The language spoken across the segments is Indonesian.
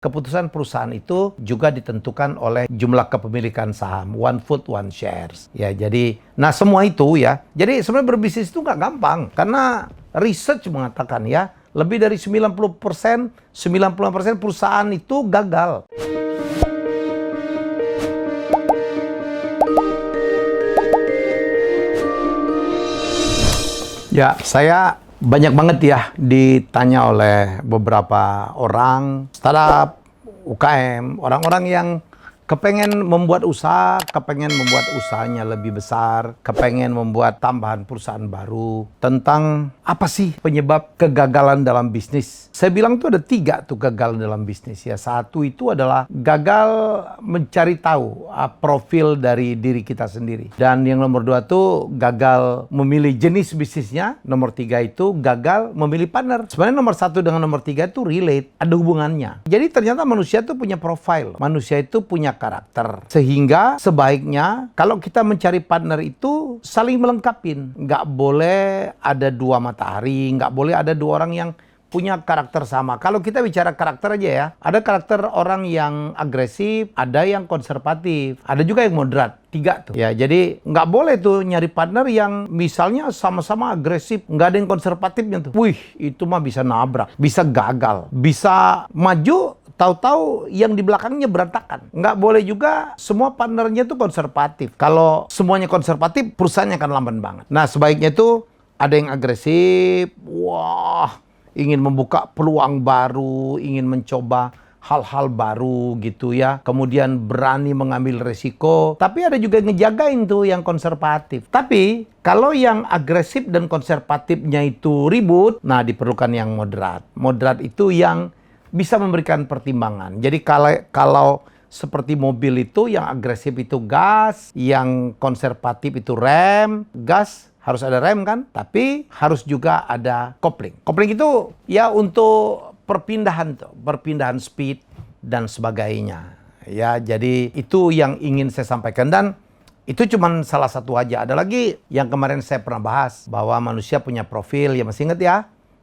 Keputusan perusahaan itu juga ditentukan oleh jumlah kepemilikan saham, one vote, one shares. Ya, jadi, nah semua itu ya. Jadi sebenarnya berbisnis itu nggak gampang, karena research mengatakan ya, lebih dari 90%, 90% perusahaan itu gagal. Ya, saya banyak banget ya ditanya oleh beberapa orang, startup, UKM, orang-orang yang kepengen membuat usaha, kepengen membuat usahanya lebih besar, kepengen membuat tambahan perusahaan baru. Tentang apa sih penyebab kegagalan dalam bisnis? Saya bilang tuh ada 3 tuh kegagalan dalam bisnis ya. Satu itu adalah gagal mencari tahu profil dari diri kita sendiri. Dan yang nomor 2 tuh gagal memilih jenis bisnisnya. Nomor 3 itu gagal memilih partner. Sebenarnya nomor 1 dengan nomor 3 itu relate, ada hubungannya. Jadi ternyata manusia itu punya profile, manusia itu punya karakter. Sehingga sebaiknya kalau kita mencari partner itu saling melengkapin. Nggak boleh ada 2 matahari, nggak boleh ada 2 orang yang punya karakter sama. Kalau kita bicara karakter aja ya, ada karakter orang yang agresif, ada yang konservatif, ada juga yang moderat. 3 tuh. Ya, jadi nggak boleh tuh nyari partner yang misalnya sama-sama agresif, nggak ada yang konservatifnya tuh. Wih, itu mah bisa nabrak, bisa gagal, bisa maju, tahu-tahu yang di belakangnya berantakan. Nggak boleh juga semua partnernya tuh konservatif. Kalau semuanya konservatif, perusahaannya akan lamban banget. Nah, sebaiknya tuh ada yang agresif, wah, ingin membuka peluang baru, ingin mencoba hal-hal baru gitu ya. Kemudian berani mengambil resiko. Tapi ada juga yang ngejagain tuh yang konservatif. Tapi kalau yang agresif dan konservatifnya itu ribut, nah diperlukan yang moderat. Moderat itu yang bisa memberikan pertimbangan. Jadi kalau seperti mobil itu yang agresif itu gas, yang konservatif itu rem, gas harus ada rem kan, tapi harus juga ada kopling. Kopling itu ya untuk perpindahan tuh, perpindahan speed dan sebagainya. Ya, jadi itu yang ingin saya sampaikan dan itu cuma salah satu aja. Ada lagi yang kemarin saya pernah bahas bahwa manusia punya profil, ya masih ingat ya?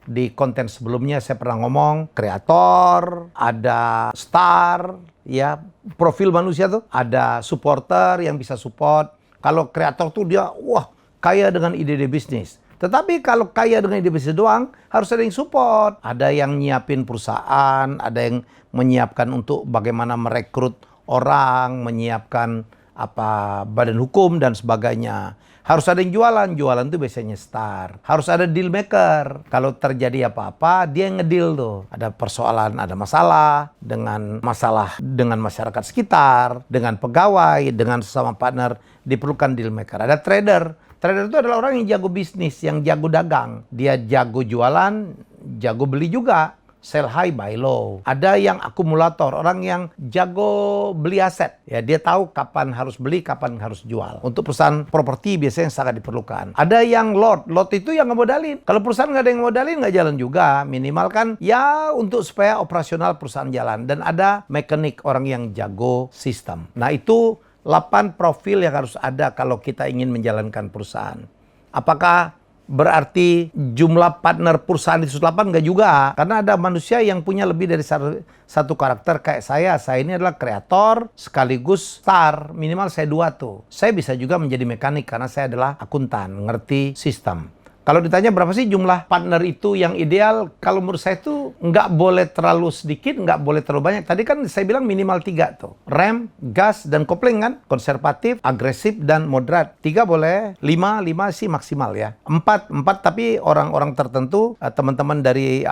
Di konten sebelumnya saya pernah ngomong kreator, ada star, ya profil manusia tuh, ada supporter yang bisa support. Kalau kreator tuh dia wah kaya dengan ide-ide bisnis. Tetapi kalau kaya dengan ide bisnis doang, harus ada yang support. Ada yang nyiapin perusahaan, ada yang menyiapkan untuk bagaimana merekrut orang, menyiapkan badan hukum dan sebagainya. Harus ada yang jualan itu biasanya star. Harus ada deal maker. Kalau terjadi apa-apa, dia yang ngedeal tuh. Ada persoalan, ada masalah dengan masyarakat sekitar, dengan pegawai, dengan sesama partner, diperlukan deal maker. Ada trader. Trader itu adalah orang yang jago bisnis, yang jago dagang. Dia jago jualan, jago beli juga. Sell high, buy low. Ada yang akumulator, orang yang jago beli aset. Ya, dia tahu kapan harus beli, kapan harus jual. Untuk perusahaan properti biasanya sangat diperlukan. Ada yang lot itu yang ngemodalin. Kalau perusahaan nggak ada yang modalin, nggak jalan juga. Minimal kan ya untuk supaya operasional perusahaan jalan. Dan ada mekanik, orang yang jago sistem. Nah, itu 8 profil yang harus ada kalau kita ingin menjalankan perusahaan. Apakah berarti jumlah partner perusahaan itu 8? Enggak juga. Karena ada manusia yang punya lebih dari satu karakter kayak saya. Saya ini adalah kreator sekaligus star. Minimal saya 2 tuh. Saya bisa juga menjadi mekanik karena saya adalah akuntan, ngerti sistem. Kalau ditanya berapa sih jumlah partner itu yang ideal, kalau menurut saya itu nggak boleh terlalu sedikit, nggak boleh terlalu banyak. Tadi kan saya bilang minimal 3 tuh. Rem, gas, dan kopling kan. Konservatif, agresif, dan moderat. 3 boleh, 5 sih maksimal ya. 4 tapi orang-orang tertentu, teman-teman dari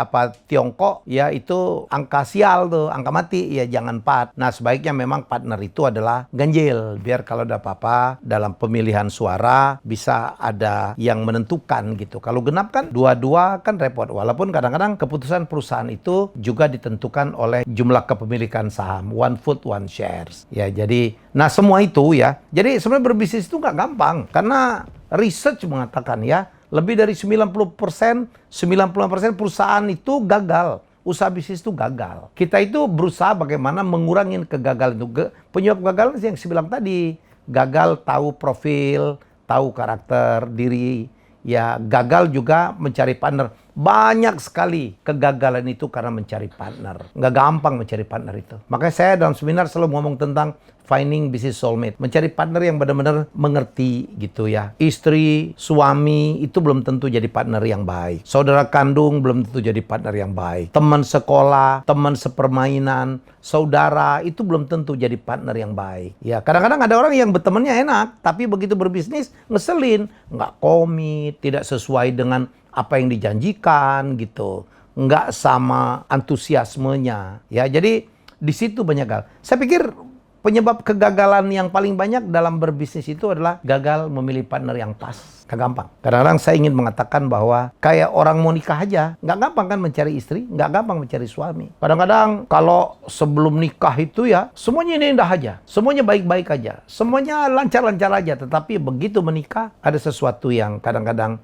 Tiongkok, ya itu angka sial tuh, angka mati, ya jangan 4. Nah sebaiknya memang partner itu adalah ganjil. Biar kalau ada apa-apa dalam pemilihan suara, bisa ada yang menentukan gitu. Kalau genap kan 2-2 kan repot. Walaupun kadang-kadang keputusan perusahaan itu juga ditentukan oleh jumlah kepemilikan saham, one vote, one shares. Ya, jadi nah semua itu ya. Jadi sebenarnya berbisnis itu nggak gampang karena research mengatakan ya, lebih dari 90%, 90% perusahaan itu gagal. Usaha bisnis itu gagal. Kita itu berusaha bagaimana mengurangi kegagalan itu. Penyebab kegagalan yang saya bilang tadi, gagal tahu profil, tahu karakter diri. Ya, gagal juga mencari partner. Banyak sekali kegagalan itu karena mencari partner. Nggak gampang mencari partner itu. Makanya saya dalam seminar selalu ngomong tentang finding business soulmate. Mencari partner yang benar-benar mengerti gitu ya. Istri, suami itu belum tentu jadi partner yang baik. Saudara kandung belum tentu jadi partner yang baik. Teman sekolah, teman sepermainan, saudara itu belum tentu jadi partner yang baik. Ya, kadang-kadang ada orang yang bertemannya enak, tapi begitu berbisnis ngeselin, nggak komit, tidak sesuai dengan apa yang dijanjikan gitu, nggak sama antusiasmenya. Ya, jadi di situ banyak hal. Saya pikir penyebab kegagalan yang paling banyak dalam berbisnis itu adalah gagal memilih partner yang pas. Gak gampang. Kadang-kadang saya ingin mengatakan bahwa kayak orang mau nikah aja, nggak gampang kan mencari istri, nggak gampang mencari suami. Kadang-kadang kalau sebelum nikah itu ya, semuanya indah aja, semuanya baik-baik aja, semuanya lancar-lancar aja. Tetapi begitu menikah, ada sesuatu yang kadang-kadang,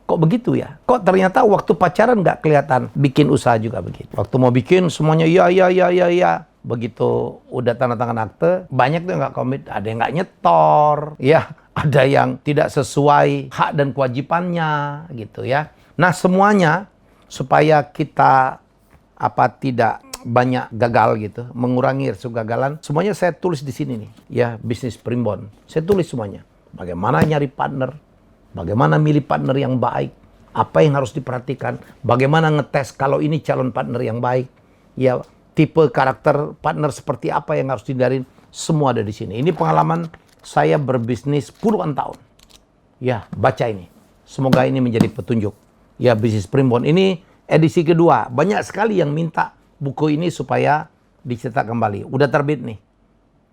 kok begitu ya? Kok ternyata waktu pacaran nggak kelihatan, bikin usaha juga begitu. Waktu mau bikin semuanya iya. Begitu udah tanda tangan akte, banyak tuh yang nggak komit, ada yang nggak nyetor, ya, ada yang tidak sesuai hak dan kewajibannya, gitu ya. Nah semuanya supaya kita tidak banyak gagal gitu, mengurangi risiko kegagalan, semuanya saya tulis di sini nih, ya, bisnis primbon. Saya tulis semuanya. Bagaimana nyari partner, bagaimana milih partner yang baik, apa yang harus diperhatikan, bagaimana ngetes kalau ini calon partner yang baik, ya, tipe karakter partner seperti apa yang harus dihindarin, semua ada di sini. Ini pengalaman saya berbisnis puluhan tahun. Ya, baca ini. Semoga ini menjadi petunjuk. Ya, bisnis primbon. Ini edisi kedua. Banyak sekali yang minta buku ini supaya dicetak kembali. Udah terbit nih.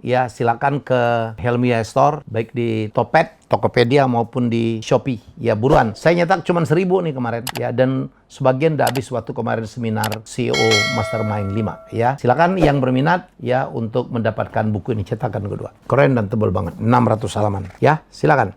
Ya, silakan ke Helmia Store, baik di Topet, Tokopedia maupun di Shopee. Ya, buruan. Saya nyetak cuma 1.000 nih kemarin. Ya, dan sebagian udah habis waktu kemarin seminar CEO Mastermind 5. Ya, silakan yang berminat ya untuk mendapatkan buku ini cetakan kedua. Keren dan tebal banget. 600 halaman. Ya, silakan.